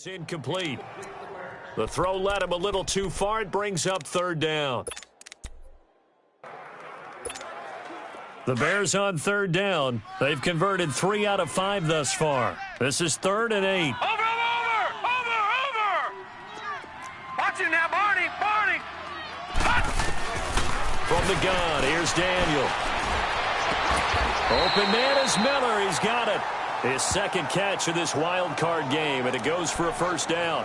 It's incomplete. The throw led him a little too far. It brings up third down. The Bears on third down. They've converted 3 out of 5 thus far. This is 3rd and 8. Over! Watch it now, Barney! From the gun, here's Daniel. Open man is Miller. He's got it. His second catch of this wild card game, and it goes for a first down.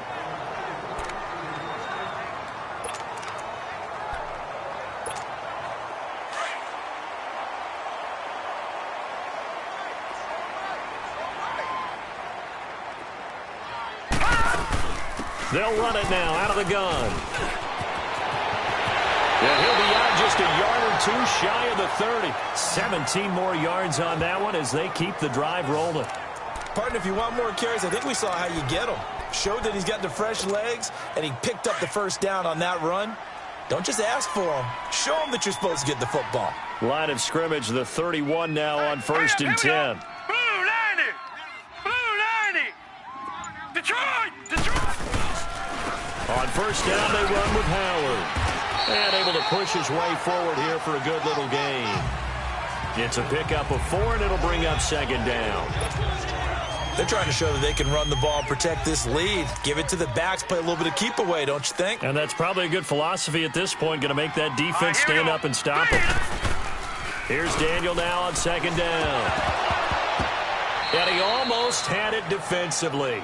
They'll run it now out of the gun. And he'll be out just a yard or 2 shy of the 30. 17 more yards on that one as they keep the drive rolling. Partner, if you want more carries, I think we saw how you get them. Showed that he's got the fresh legs, and he picked up the first down on that run. Don't just ask for them. Show them that you're supposed to get the football. Line of scrimmage, the 31 now on 1st and 10. Detroit! On first down, they run with Howard. And able to push his way forward here for a good little gain. It's a pickup of 4, and it'll bring up 2nd down. They're trying to show that they can run the ball and protect this lead. Give it to the backs, play a little bit of keep away, don't you think? And that's probably a good philosophy at this point, going to make that defense stand up and stop him. Here's Daniel now on 2nd down. And he almost had it defensively.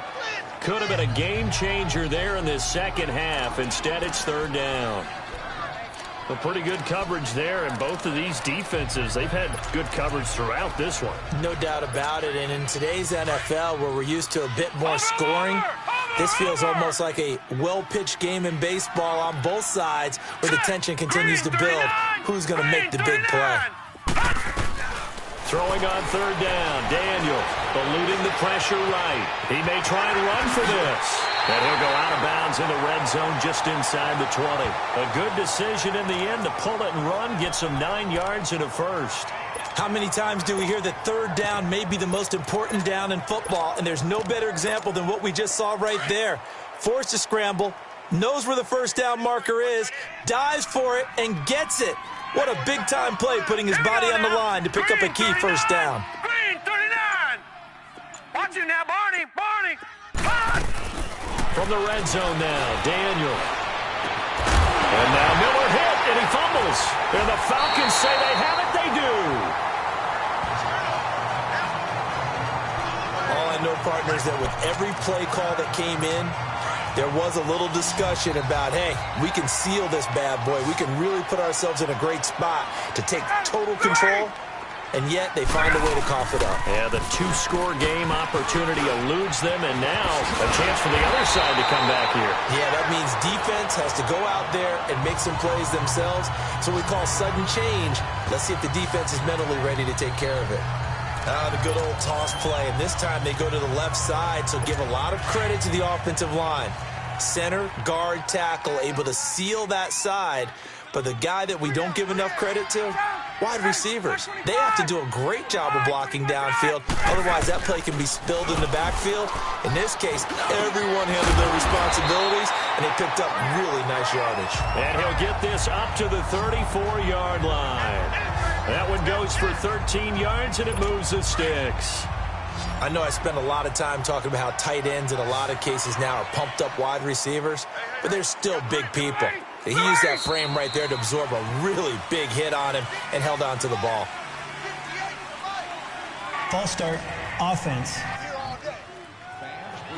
Could have been a game changer there in this second half. Instead, it's 3rd down. A pretty good coverage there, and both of these defenses, they've had good coverage throughout this one. No doubt about it, and in today's NFL, where we're used to a bit more scoring, this feels almost like a well-pitched game in baseball on both sides, where the tension continues to build. Who's going to make the big play? Throwing on 3rd down, Daniel eluding the pressure right. He may try and run for this. And he'll go out of bounds in the red zone just inside the 20. A good decision in the end to pull it and run, gets him 9 yards and a first. How many times do we hear that 3rd down may be the most important down in football, and there's no better example than what we just saw right there. Forced to scramble, knows where the first down marker is, dives for it, and gets it. What a big-time play, putting his body on the line to pick up a key first down. Green, 39. Watch it now, Barney. From the red zone now, Daniel. And now Miller hit, and he fumbles. And the Falcons say they have it. They do. All I know, partners, that with every play call that came in, there was a little discussion about, hey, we can seal this bad boy. We can really put ourselves in a great spot to take total control, and yet they find a way to cough it up. Yeah, the 2-score game opportunity eludes them, and now a chance for the other side to come back here. Yeah, that means defense has to go out there and make some plays themselves. So we call sudden change. Let's see if the defense is mentally ready to take care of it. The good old toss play, and this time they go to the left side, so give a lot of credit to the offensive line. Center, guard, tackle, able to seal that side. But the guy that we don't give enough credit to, wide receivers. They have to do a great job of blocking downfield. Otherwise, that play can be spilled in the backfield. In this case, everyone handled their responsibilities, and they picked up really nice yardage. And he'll get this up to the 34-yard line. That one goes for 13 yards, and it moves the sticks. I know I spend a lot of time talking about how tight ends in a lot of cases now are pumped-up wide receivers, but they're still big people. He used that frame right there to absorb a really big hit on him and held on to the ball. False start, offense.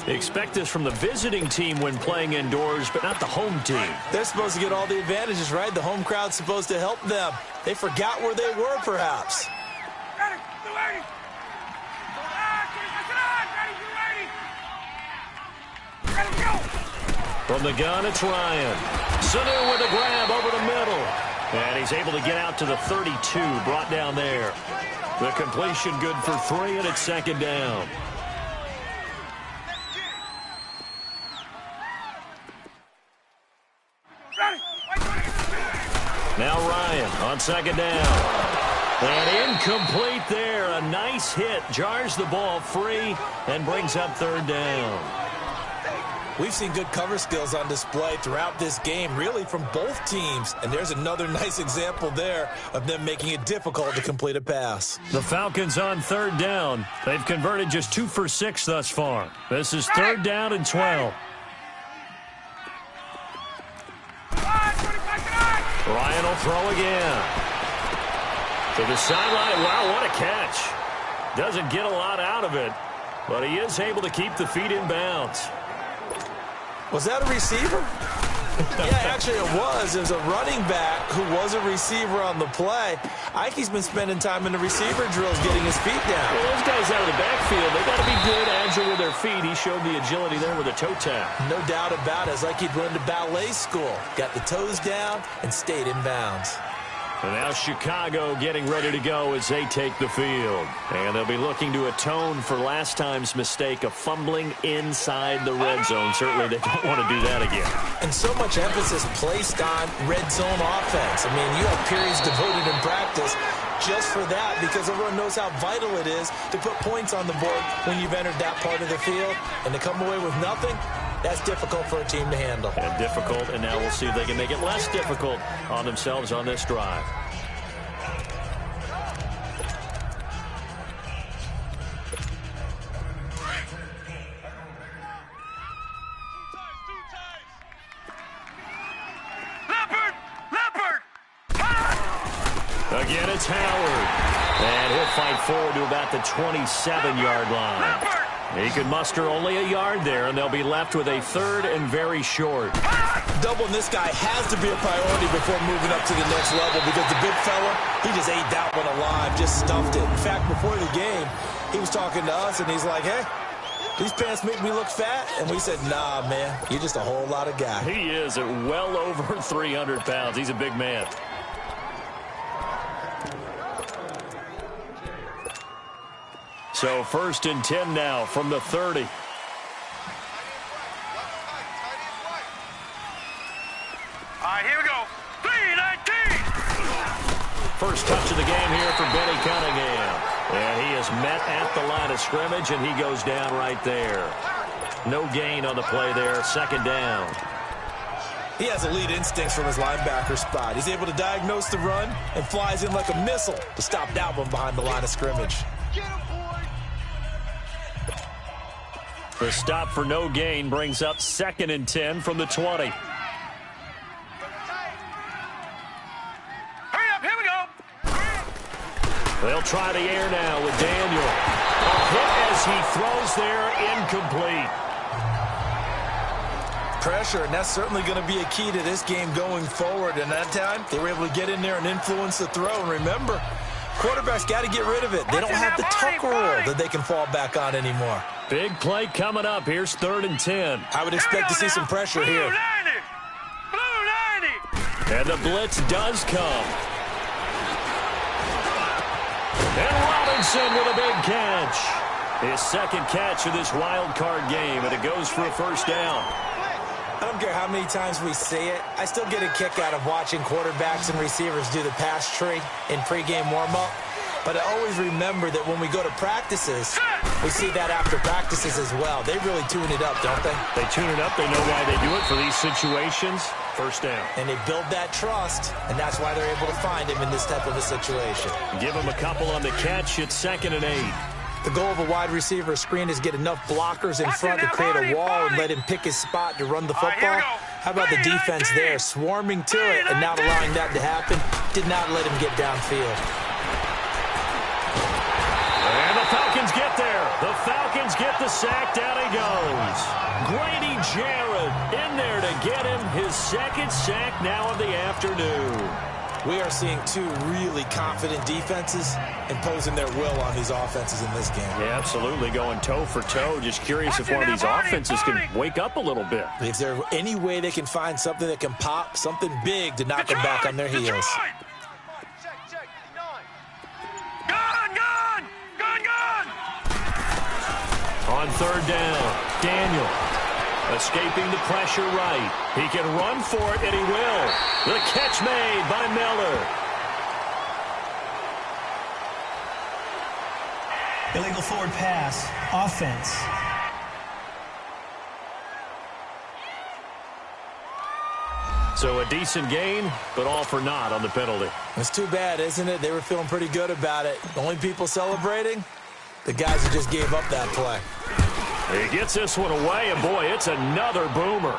Expect this from the visiting team when playing indoors, but not the home team. They're supposed to get all the advantages, right? The home crowd's supposed to help them. They forgot where they were, perhaps. From the gun, it's Ryan. Sanu with a grab over the middle. And he's able to get out to the 32, brought down there. The completion good for 3, and it's 2nd down. Now Ryan on 2nd down. And incomplete there. A nice hit. Jars the ball free and brings up 3rd down. We've seen good cover skills on display throughout this game, really from both teams. And there's another nice example there of them making it difficult to complete a pass. The Falcons on third down. They've converted just 2 for 6 thus far. This is third down and 12. Ryan will throw again. To the sideline. Wow, what a catch. Doesn't get a lot out of it, but he is able to keep the feet in bounds. Was that a receiver? Yeah, actually it was. It was a running back who was a receiver on the play. Ike's been spending time in the receiver drills getting his feet down. Well, those guys out of the backfield, they got to be good, agile with their feet. He showed the agility there with a toe tap. No doubt about it. It's like he'd run to ballet school. Got the toes down and stayed in bounds. And now Chicago getting ready to go as they take the field. And they'll be looking to atone for last time's mistake of fumbling inside the red zone. Certainly they don't want to do that again. And so much emphasis placed on red zone offense. I mean, you have periods devoted in practice just for that because everyone knows how vital it is to put points on the board when you've entered that part of the field. And to come away with nothing, that's difficult for a team to handle. And difficult, and now we'll see if they can make it less difficult on themselves on this drive. Again, it's Howard. And he'll fight forward to about the 27-yard line. He could muster only a yard there, and they'll be left with a third and very short. Doubling this guy has to be a priority before moving up to the next level because the big fella, he just ate that one alive, just stuffed it. In fact, before the game, he was talking to us, and he's like, hey, these pants make me look fat. And we said, nah, man, you're just a whole lot of guy. He is at well over 300 pounds. He's a big man. So 1st and 10 now from the 30. All right, here we go. 3-19. First touch of the game here for Benny Cunningham. And he is met at the line of scrimmage, and he goes down right there. No gain on the play there. 2nd down. He has elite instincts from his linebacker spot. He's able to diagnose the run and flies in like a missile to stop that one behind the line of scrimmage. The stop for no gain brings up 2nd and 10 from the 20. Hurry up, here we go. They'll try the air now with Daniel. A hit as he throws there, incomplete. Pressure, and that's certainly going to be a key to this game going forward. And that time, they were able to get in there and influence the throw. And remember, quarterbacks got to get rid of it. They don't have the tuck rule that they can fall back on anymore. Big play coming up. Here's 3rd and 10. I would expect to see some pressure here. Blue 90. And the blitz does come. And Robinson with a big catch. His 2nd catch of this wild card game, and it goes for a 1st down. I don't care how many times we say it. I still get a kick out of watching quarterbacks and receivers do the pass tree in pregame warm-up. But I always remember that when we go to practices, we see that after practices as well. They really tune it up, don't they? They tune it up. They know why they do it for these situations. 1st down. And they build that trust, and that's why they're able to find him in this type of a situation. Give him a couple on the catch. It's 2nd and 8. The goal of a wide receiver screen is get enough blockers in front to create a wall and let him pick his spot to run the football. How about the defense there, swarming to it and not allowing that to happen? Did not let him get downfield. And the Falcons get there. The Falcons get the sack. Down he goes. Grady Jarrett in there to get him his 2nd sack now of the afternoon. We are seeing 2 really confident defenses imposing their will on these offenses in this game. Yeah, absolutely, going toe for toe. Just curious if one of these offenses can wake up a little bit. Is there any way they can find something that can pop, something big to knock them back on their heels? On 3rd down, Daniel escaping the pressure right. He can run for it, and he will. The catch made by Miller. Illegal forward pass. Offense. So a decent gain, but all for naught on the penalty. It's too bad, isn't it? They were feeling pretty good about it. The only people celebrating, the guys who just gave up that play. He gets this one away, and boy, it's another boomer.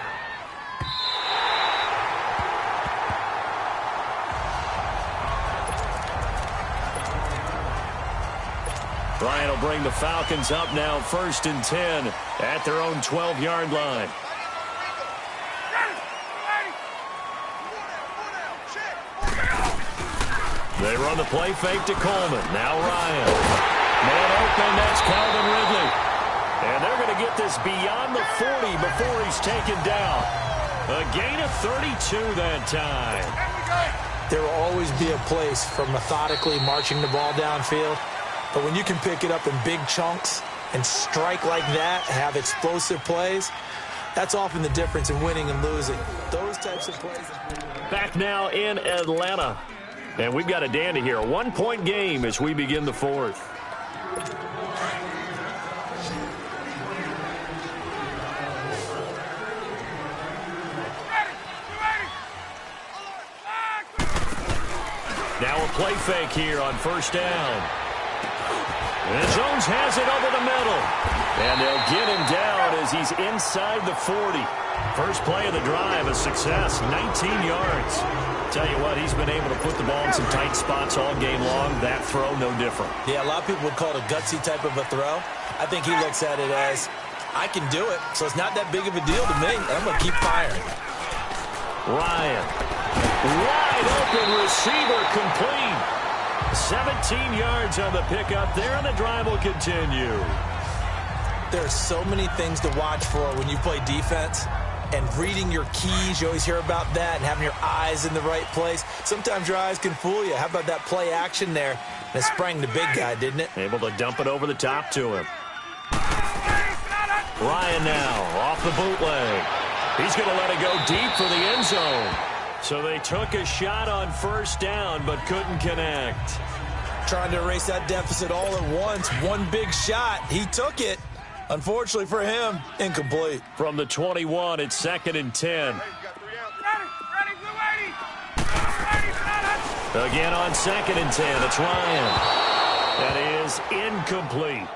Bryant will bring the Falcons up now 1st and 10 at their own 12-yard line. They run the play fake to Coleman. Now Ryan. Man open, that's Calvin Ridley. And they're going to get this beyond the 40 before he's taken down. A gain of 32 that time. There will always be a place for methodically marching the ball downfield. But when you can pick it up in big chunks and strike like that, have explosive plays, that's often the difference in winning and losing. Those types of plays. Back now in Atlanta. And we've got a dandy here. A 1-point game as we begin the 4th. Now a play fake here on 1st down. And Jones has it over the middle. And they'll get him down as he's inside the 40. First play of the drive, a success, 19 yards. Tell you what, he's been able to put the ball in some tight spots all game long. That throw, no different. Yeah, a lot of people would call it a gutsy type of a throw. I think he looks at it as, I can do it, so it's not that big of a deal to me. I'm going to keep firing. Ryan. Wide open receiver complete. 17 yards on the pickup there, and the drive will continue. There are so many things to watch for when you play defense. And reading your keys, you always hear about that, and having your eyes in the right place. Sometimes your eyes can fool you. How about that play action there? And it sprang the big guy, didn't it? Able to dump it over the top to him. Ryan now off the bootleg. He's going to let it go deep for the end zone. So they took a shot on 1st down, but couldn't connect. Trying to erase that deficit all at once. One big shot. He took it. Unfortunately for him, incomplete. From the 21, it's 2nd and 10. Again on 2nd and 10, it's Ryan. That is incomplete.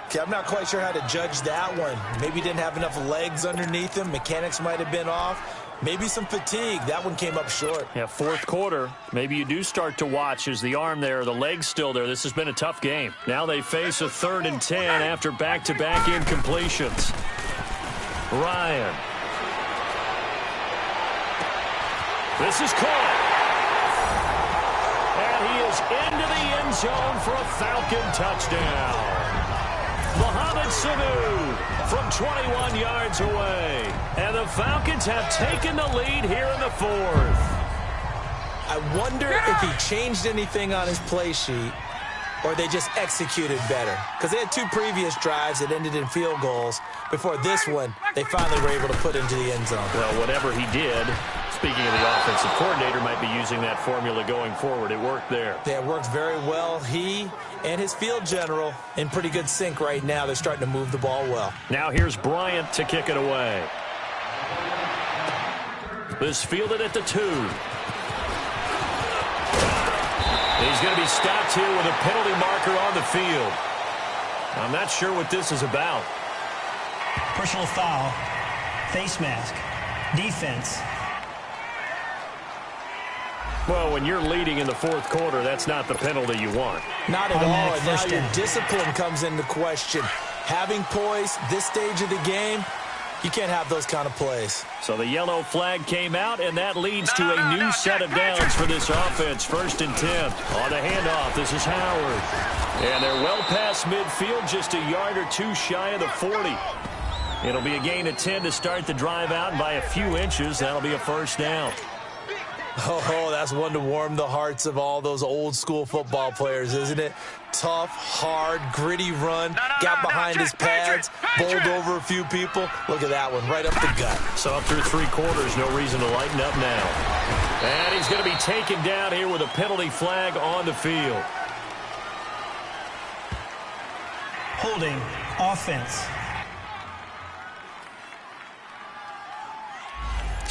Okay, I'm not quite sure how to judge that one. Maybe he didn't have enough legs underneath him. Mechanics might have been off. Maybe some fatigue. That one came up short. Yeah, 4th quarter. Maybe you do start to watch as the arm there, the leg's still there. This has been a tough game. Now they face a 3rd and 10 after back-to-back incompletions. Ryan. This is caught. And he is into the end zone for a Falcon touchdown. Mohamed Sanu from 21 yards away. And the Falcons have taken the lead here in the 4th. I wonder if he changed anything on his play sheet or they just executed better. Because they had 2 previous drives that ended in field goals. Before this one, they finally were able to put into the end zone. Well, whatever he did, speaking of the offensive coordinator, might be using that formula going forward. It worked there. Yeah, it worked very well. He and his field general in pretty good sync right now. They're starting to move the ball well. Now here's Bryant to kick it away. This fielded at the 2. He's going to be stopped here with a penalty marker on the field. I'm not sure what this is about. Personal foul, face mask, defense. Well, when you're leading in the 4th quarter, that's not the penalty you want. Not at all. And now your discipline comes into question. Having poise this stage of the game, you can't have those kind of plays. So the yellow flag came out, and that leads to a new set of downs for this offense. 1st and 10. On the handoff, this is Howard. And they're well past midfield, just a yard or 2 shy of the 40. It'll be a gain of 10 to start the drive out, and by a few inches, that'll be a 1st down. Oh, that's one to warm the hearts of all those old-school football players, isn't it? Tough, hard, gritty run, got behind his pads, bowled over a few people. Look at that one, right up the gut. So up through 3 quarters, no reason to lighten up now. And he's going to be taken down here with a penalty flag on the field. Holding, offense.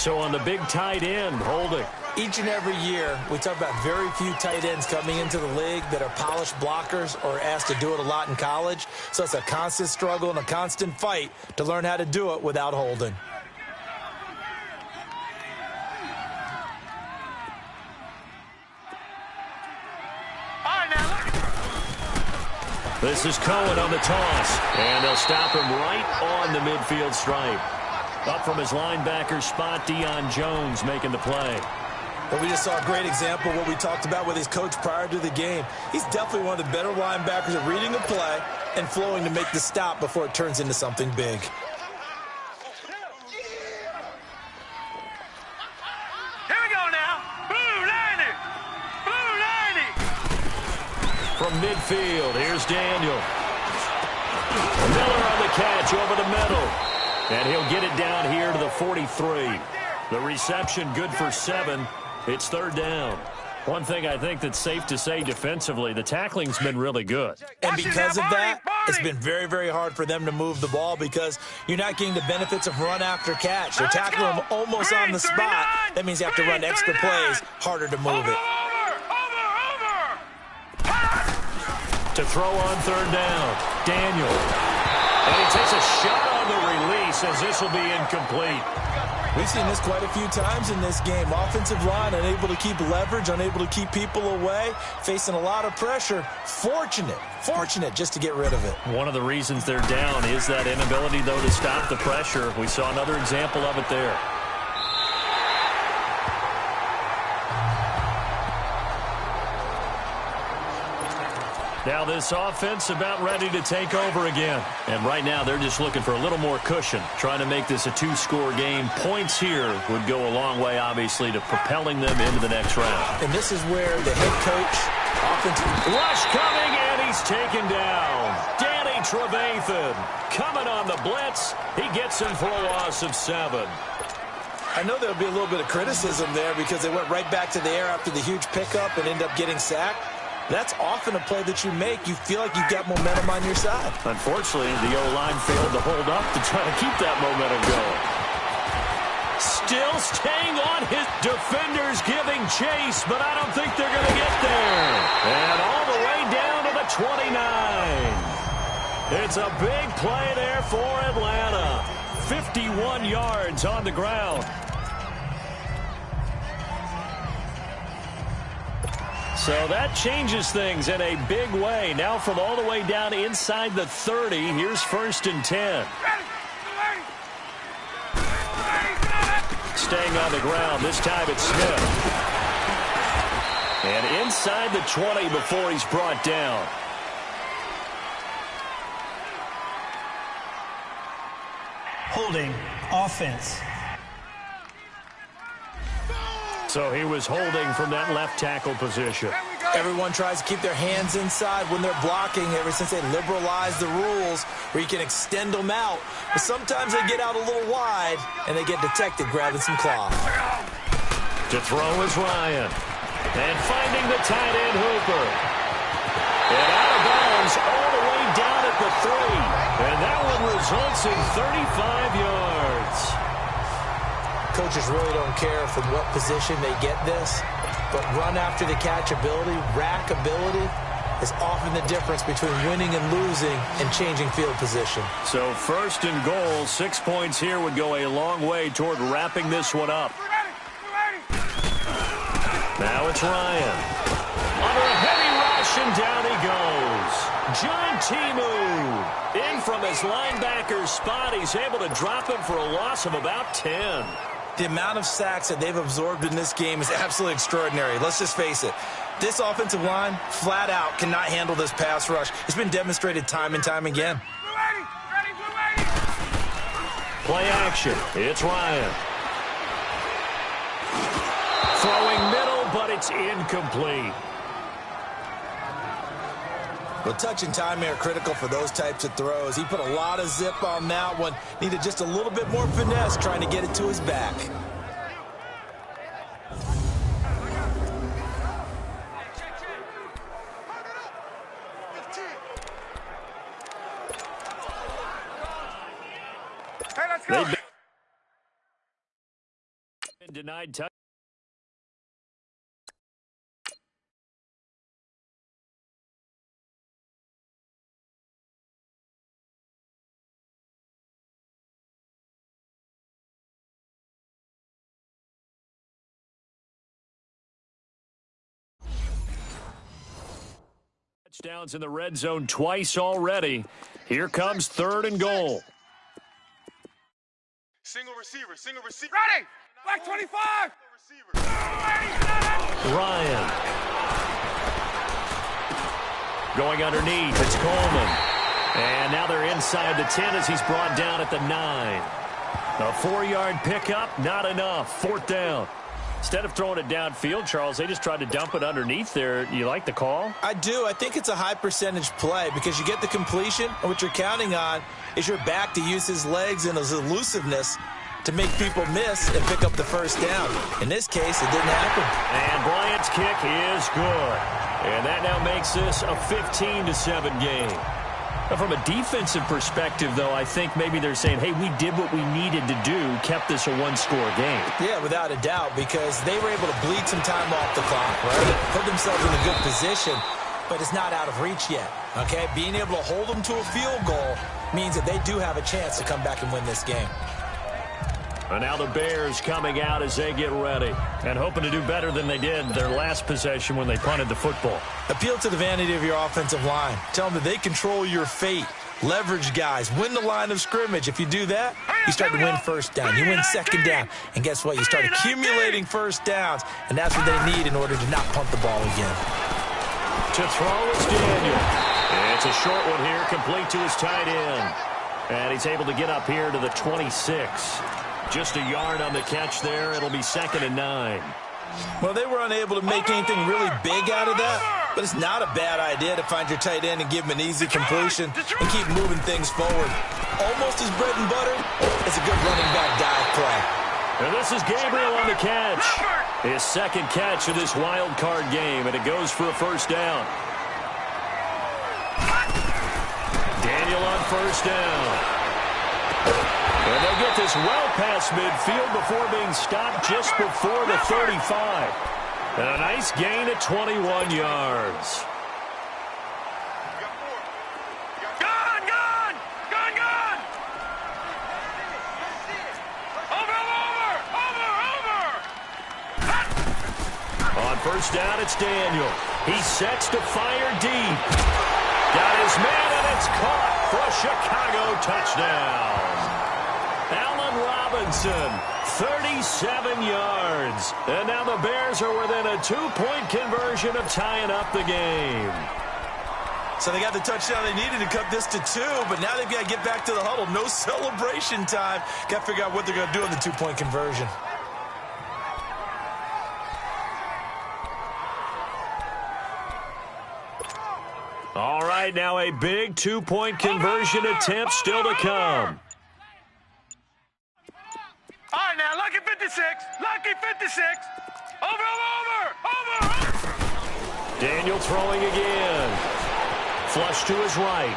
So on the big tight end, holding. Each and every year, we talk about very few tight ends coming into the league that are polished blockers or asked to do it a lot in college. So it's a constant struggle and a constant fight to learn how to do it without holding. This is Cohen on the toss, and they'll stop him right on the midfield stripe. Up from his linebacker spot, Deion Jones making the play. Well, we just saw a great example of what we talked about with his coach prior to the game. He's definitely one of the better linebackers at reading a play and flowing to make the stop before it turns into something big. Here we go now. Blue 90. Blue 90. From midfield, here's Daniel. Miller on the catch over the middle. And he'll get it down here to the 43. The reception good for 7. It's third down. One thing I think that's safe to say defensively, the tackling's been really good. And because of that, it's been very, very hard for them to move the ball because you're not getting the benefits of run after catch. They're tackling them almost on the spot. That means you have to run extra plays, harder to move it. To throw on third down, Daniel. And he takes a shot on the release as this will be incomplete. We've seen this quite a few times in this game. Offensive line unable to keep leverage, unable to keep people away, facing a lot of pressure. Fortunate just to get rid of it. One of the reasons they're down is that inability, though, to stop the pressure. We saw another example of it there. Now this offense about ready to take over again. And right now they're just looking for a little more cushion, trying to make this a 2-score game. Points here would go a long way, obviously, to propelling them into the next round. And this is where the head coach, offensive... Rush coming, and he's taken down. Danny Trevathan coming on the blitz. He gets him for a loss of 7. I know there'll be a little bit of criticism there because they went right back to the air after the huge pickup and ended up getting sacked. That's often a play that you make. You feel like you've got momentum on your side. Unfortunately, the O-line failed to hold up to try to keep that momentum going. Still staying on his defenders, giving chase, but I don't think they're going to get there. And all the way down to the 29. It's a big play there for Atlanta. 51 yards on the ground. So that changes things in a big way. Now from all the way down inside the 30, here's 1st and 10. Staying on the ground, this time it's Smith. And inside the 20 before he's brought down. Holding, offense. So he was holding from that left tackle position. Everyone tries to keep their hands inside when they're blocking ever since they liberalized the rules where you can extend them out. But sometimes they get out a little wide and they get detected grabbing some cloth. To throw is Ryan. And finding the tight end Hooper. And out of bounds all the way down at the 3. And that one results in 35 yards. Coaches really don't care from what position they get this, but run after the catch ability, rack ability, is often the difference between winning and losing and changing field position. So 1st and goal, 6 points here would go a long way toward wrapping this one up. Now it's Ryan. Under a heavy rush, and down he goes. John Timu in from his linebacker spot. He's able to drop him for a loss of about 10. The amount of sacks that they've absorbed in this game is absolutely extraordinary. Let's just face it. This offensive line, flat out, cannot handle this pass rush. It's been demonstrated time and time again. Play action. It's Ryan. Throwing middle, but it's incomplete. Well, touch and timing are critical for those types of throws. He put a lot of zip on that one. Needed just a little bit more finesse trying to get it to his back. Hey, let's go. denied touchdowns in the red zone twice already. Here comes 3rd and goal. Single receiver. Ready! Black 25! Ryan. Going underneath. It's Coleman. And now they're inside the 10 as he's brought down at the 9. A 4-yard pickup, not enough. 4th down. Instead of throwing it downfield, Charles, they just tried to dump it underneath there. You like the call? I do. I think it's a high percentage play because you get the completion, and what you're counting on is your back to use his legs and his elusiveness to make people miss and pick up the 1st down. In this case, it didn't happen. And Bryant's kick is good. And that now makes this a 15-7 game. Now, from a defensive perspective, though, I think maybe they're saying, hey, we did what we needed to do, kept this a one-score game. Yeah, without a doubt, because they were able to bleed some time off the clock, right? Put themselves in a good position, but it's not out of reach yet, okay? Being able to hold them to a field goal means that they do have a chance to come back and win this game. And now the Bears coming out as they get ready and hoping to do better than they did their last possession when they punted the football. Appeal to the vanity of your offensive line. Tell them that they control your fate. Leverage guys. Win the line of scrimmage. If you do that, you start to win 1st down. You win 2nd down. And guess what? You start accumulating 1st downs. And that's what they need in order to not punt the ball again. To throw is Daniel. It's a short one here, complete to his tight end. And he's able to get up here to the 26. Just a yard on the catch there. It'll be 2nd and 9. Well, they were unable to make anything really big out of that, but it's not a bad idea to find your tight end and give him an easy completion and keep moving things forward. Almost as bread and butter as a good running back dive play. And this is Gabriel on the catch. His 2nd catch of this wild card game, and it goes for a 1st down. Daniel on 1st down. And they get this well past midfield before being stopped just before the 35. And a nice gain at 21 yards. Gone! Over! On 1st down, it's Daniel. He sets to fire deep. Got his man, and it's caught for a Chicago touchdown. Allen Robinson, 37 yards. And now the Bears are within a 2-point conversion of tying up the game. So they got the touchdown they needed to cut this to 2, but now they've got to get back to the huddle. No celebration time. Got to figure out what they're going to do on the 2-point conversion. All right, now a big 2-point conversion attempt still to come. All right, now, lucky 56. Over! Daniel throwing again. Flush to his right.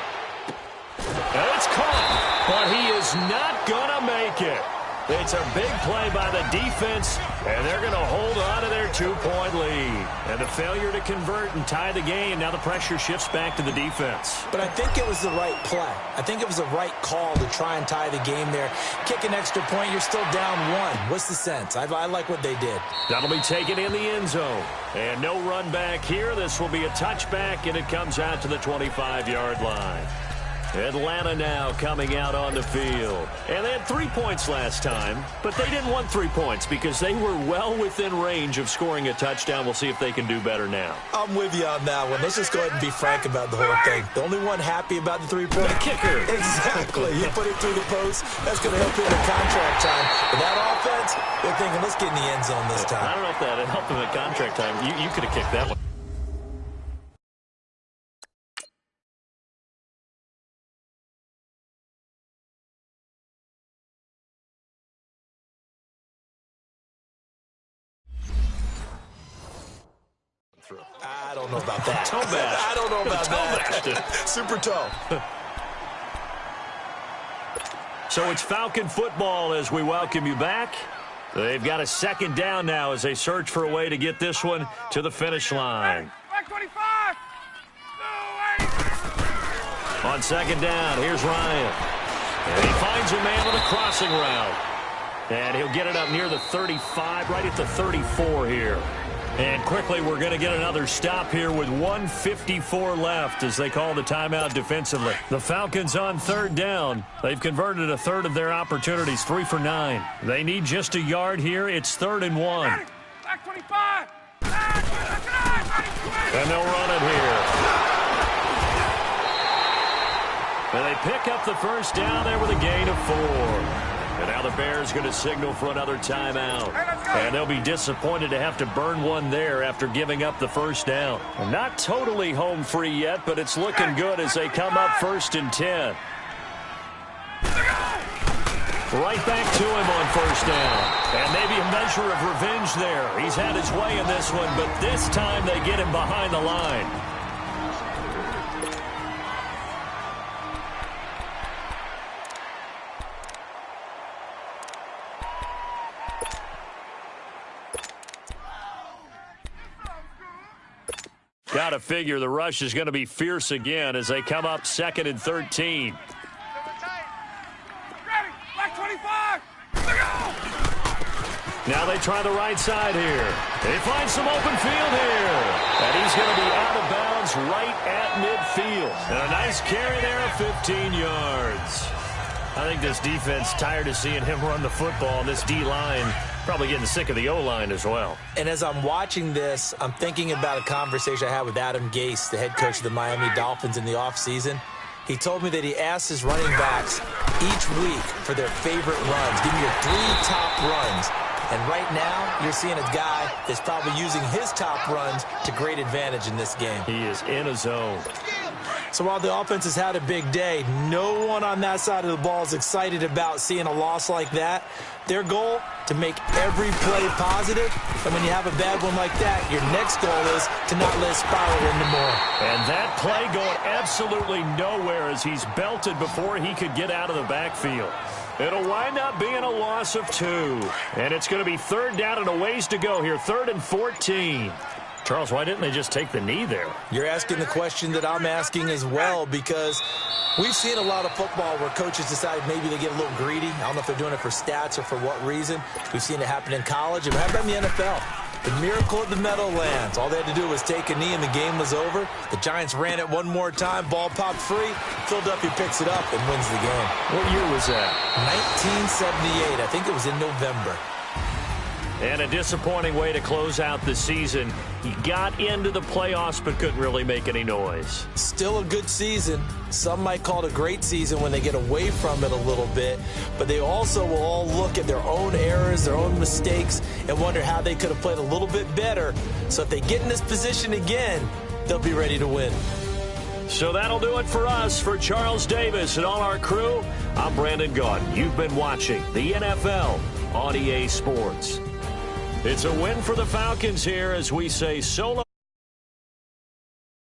And it's caught, but he is not going to make it. It's a big play by the defense, and they're going to hold on to their 2-point lead. And the failure to convert and tie the game, now the pressure shifts back to the defense. But I think it was the right play. I think it was the right call to try and tie the game there. Kick an extra point, you're still down 1. What's the sense? I like what they did. That'll be taken in the end zone. And no run back here. This will be a touchback, and it comes out to the 25-yard line. Atlanta now coming out on the field. And they had 3 points last time, but they didn't want 3 points because they were well within range of scoring a touchdown. We'll see if they can do better now. I'm with you on that one. Let's just go ahead and be frank about the whole thing. The only one happy about the 3-point kicker. Exactly. You put it through the post. That's going to help you in the contract time. But that offense, they're thinking, let's get in the end zone this time. I don't know if that helped them at contract time. You could have kicked that one. I don't know about that. Toe bash. I don't know about Toe that. Super toe. So it's Falcon football as we welcome you back. They've got a second down now as they search for a way to get this one to the finish line. Back 25. On second down, here's Ryan. And he finds a man with a crossing route. And he'll get it up near the 35, right at the 34 here. And quickly, we're going to get another stop here with 1:54 left as they call the timeout defensively. The Falcons on third down. They've converted a third of their opportunities, 3 for 9. They need just a yard here. It's 3rd and 1. Back 25. And they'll run it here. And they pick up the first down there with a gain of 4. And now the Bears going to signal for another timeout. And they'll be disappointed to have to burn one there after giving up the first down. Not totally home free yet, but it's looking good as they come up 1st and 10. Right back to him on first down. And maybe a measure of revenge there. He's had his way in this one, but this time they get him behind the line. Got to figure the rush is going to be fierce again as they come up 2nd and 13. Ready. Back 25. Now they try the right side here. They find some open field here. And he's going to be out of bounds right at midfield. And a nice carry there of 15 yards. I think this defense tired of seeing him run the football, and this D-line probably getting sick of the O-line as well. And as I'm watching this, I'm thinking about a conversation I had with Adam Gase, the head coach of the Miami Dolphins in the offseason. He told me that he asked his running backs each week for their favorite runs. Give me your 3 top runs. And right now, you're seeing a guy that's probably using his top runs to great advantage in this game. He is in a zone. So while the offense has had a big day, no one on that side of the ball is excited about seeing a loss like that. Their goal, to make every play positive. And when you have a bad one like that, your next goal is to not let it spiral into more. And that play going absolutely nowhere as he's belted before he could get out of the backfield. It'll wind up being a loss of 2. And it's going to be 3rd down and a ways to go here, 3rd and 14. Charles, why didn't they just take the knee there? You're asking the question that I'm asking as well, because we've seen a lot of football where coaches decide maybe they get a little greedy. I don't know if they're doing it for stats or for what reason. We've seen it happen in college, and how about in the NFL? The miracle of the Meadowlands. All they had to do was take a knee, and the game was over. The Giants ran it one more time. Ball popped free. Philadelphia picks it up and wins the game. What year was that? 1978. I think it was in November. And a disappointing way to close out the season. He got into the playoffs but couldn't really make any noise. Still a good season. Some might call it a great season when they get away from it a little bit. But they also will all look at their own errors, their own mistakes, and wonder how they could have played a little bit better. So if they get in this position again, they'll be ready to win. So that'll do it for us. For Charles Davis and all our crew, I'm Brandon Gaudin. You've been watching the NFL on EA Sports. It's a win for the Falcons here as we say so long.